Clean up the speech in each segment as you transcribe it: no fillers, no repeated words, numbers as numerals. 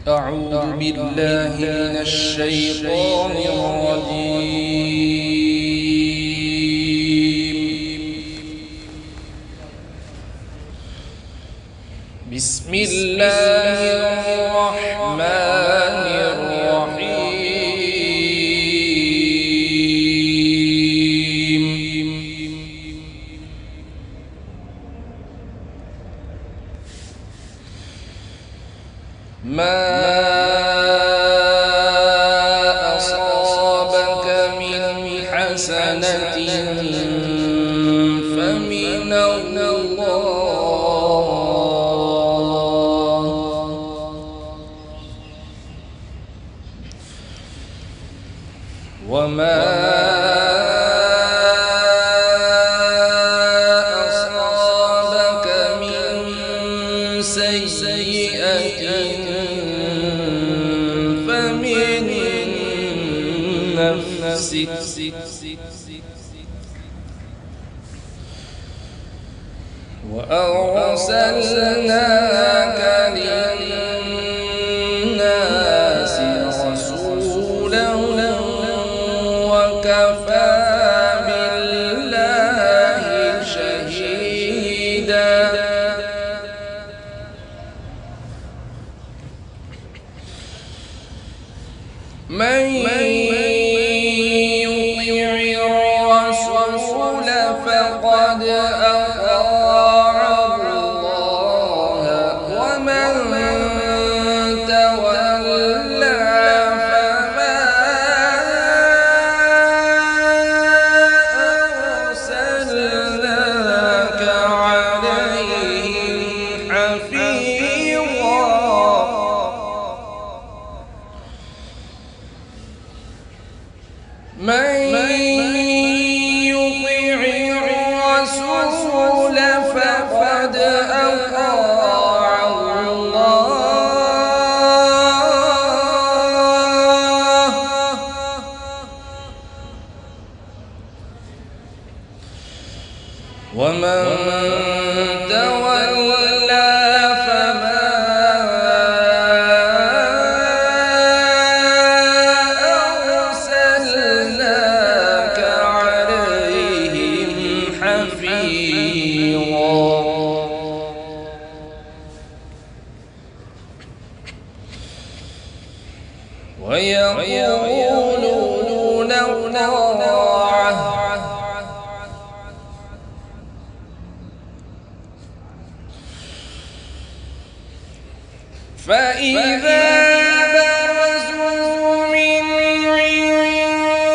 أعوذ بالله من الشيطان الرجيم. بسم الله الرحمن الرحيم. ما أصابك من حسنة فمن الله، وما أصابك من سيئة فمن نفسك، وأرسلناك للناس رسولا وكفى بالله شهيدا. من يطع الرسول فقد أطاع الله، ومن تولى فما أرسلناك عليهم حفيظا. من يطع الرسول فقد أطاع الله، ومن تولى فما أرسلناك عليهم حفيظا. ويقولون طاعة فإذا برزوا من عندك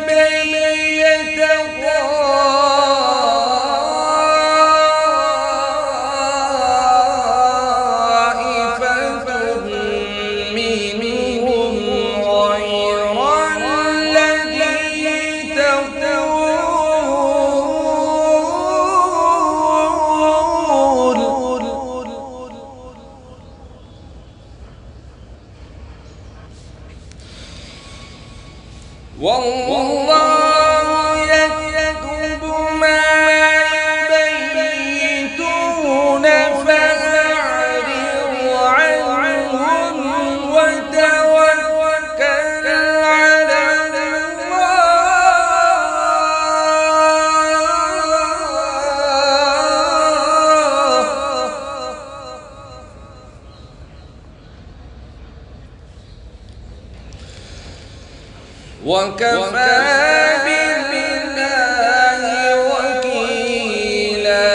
بيت طائفة منهم غير الذي تقول، والله يكتب ما يبيتون فأعرض عنهم وتوكل على الله، وكفى بالله وكيلا.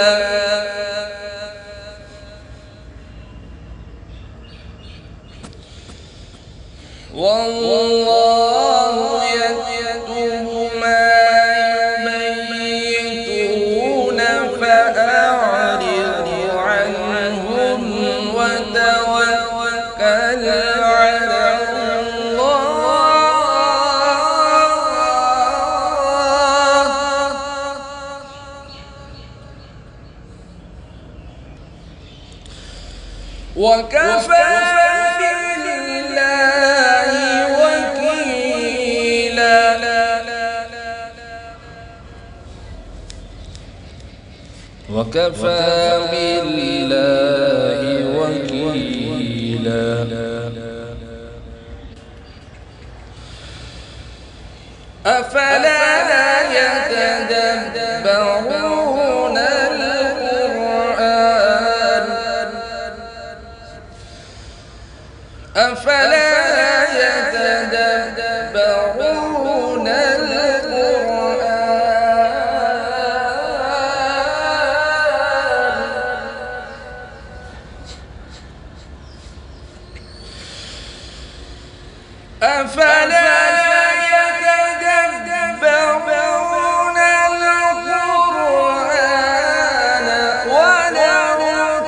والله يكتب ما يبيتون فأعرض عنهم وتوكل على وكفى بالله وكيلا. وكفى بالله وكيلا. أفلا يتدبرون القرآن أفلا يتدبرون القرآن أفلا أفلا يتدبرون القرآن ولو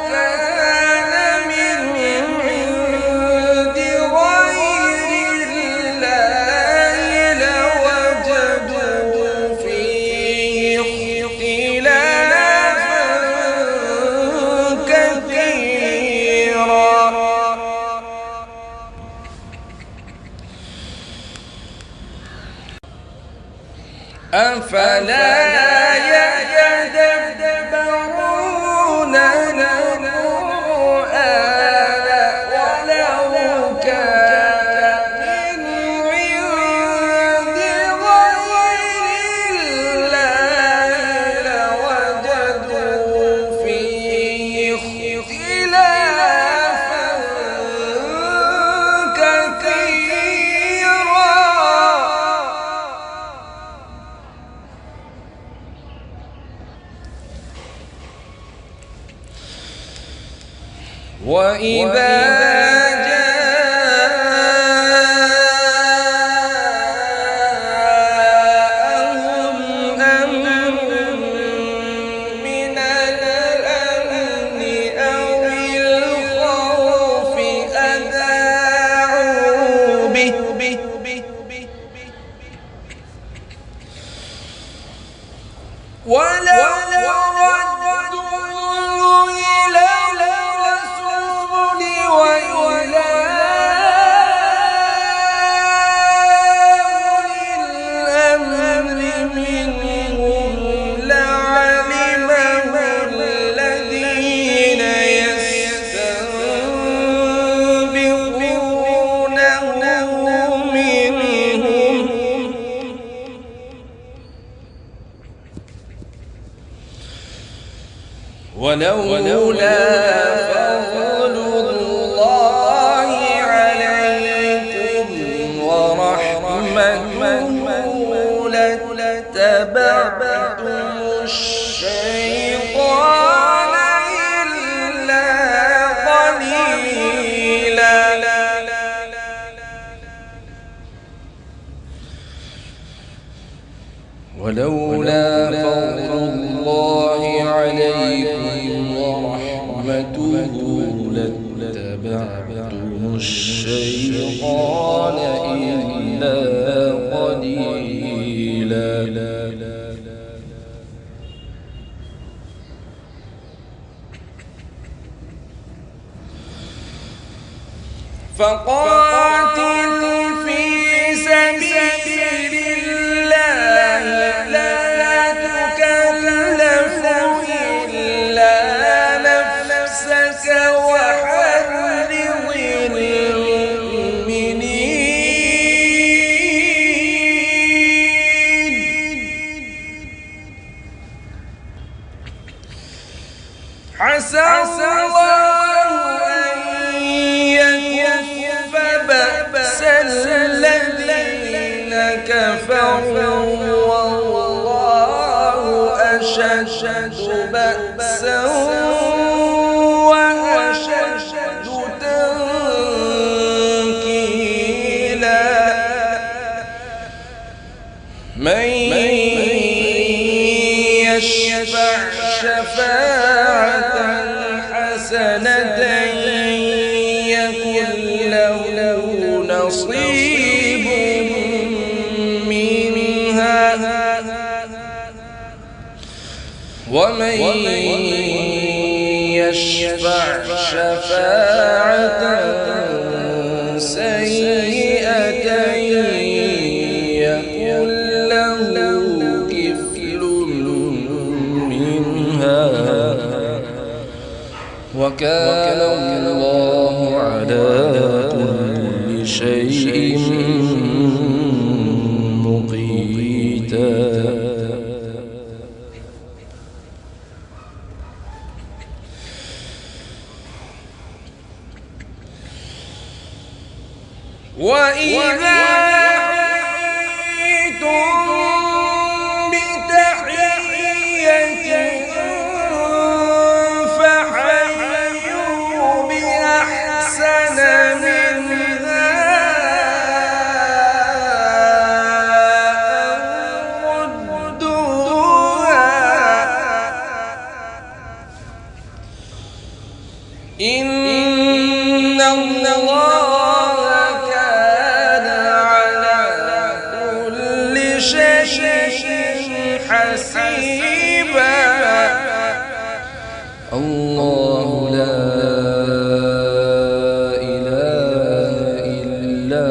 كان من عند غير الله لوجدوا فيه اختلافا كثيرا وإذا جاءهم أمر من الأمن أو الخوف أذاعوا به ولو ردوا إلى الرسول وإلى أولي الأمر منهم لعلمه الذين يستنبطونه منهم ولولا فضل الله عليكم ورحمته لاتبعتم الشيطان إلا قليلا ولولا فضل الله عليكم ورحمته لاتبعتم الشيطان إلا قليلا فقاتل في سبيل الله لا تكلف إلا نفسك وحرض المؤمنين عسى الله أن يكف بأس الذين كفروا والله أشد بأسا وأشد تنكيلا من يشفع شفاعة حسنة يكن له نصيب منها ومن يشفع شفاعة سيئة يكن له كفل منها وكان الله على وإذا حييتم بتحية فحيوا بأحسن منها أو ردوها إن الله كان على كل شيء حسيبا. الله لا إله إلا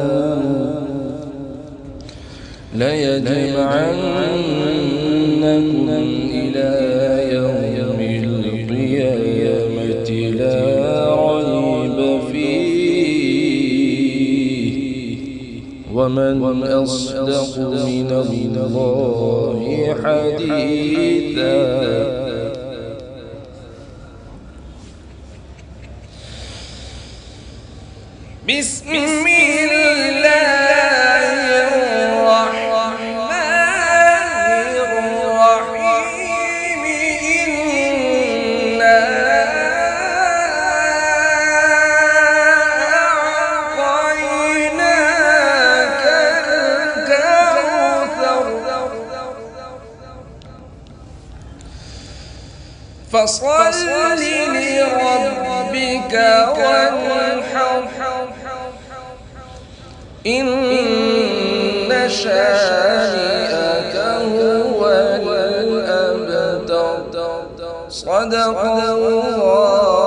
هو ليجمعنكم إلى يوم القيامة لا ريب فيه ومن أصدق من الله حديثا. بسم الله الرحمن الرحيم. إنا أعطيناك الكوثر فصل لربك وانحر إن شانئك هو الأبتر. صدق الله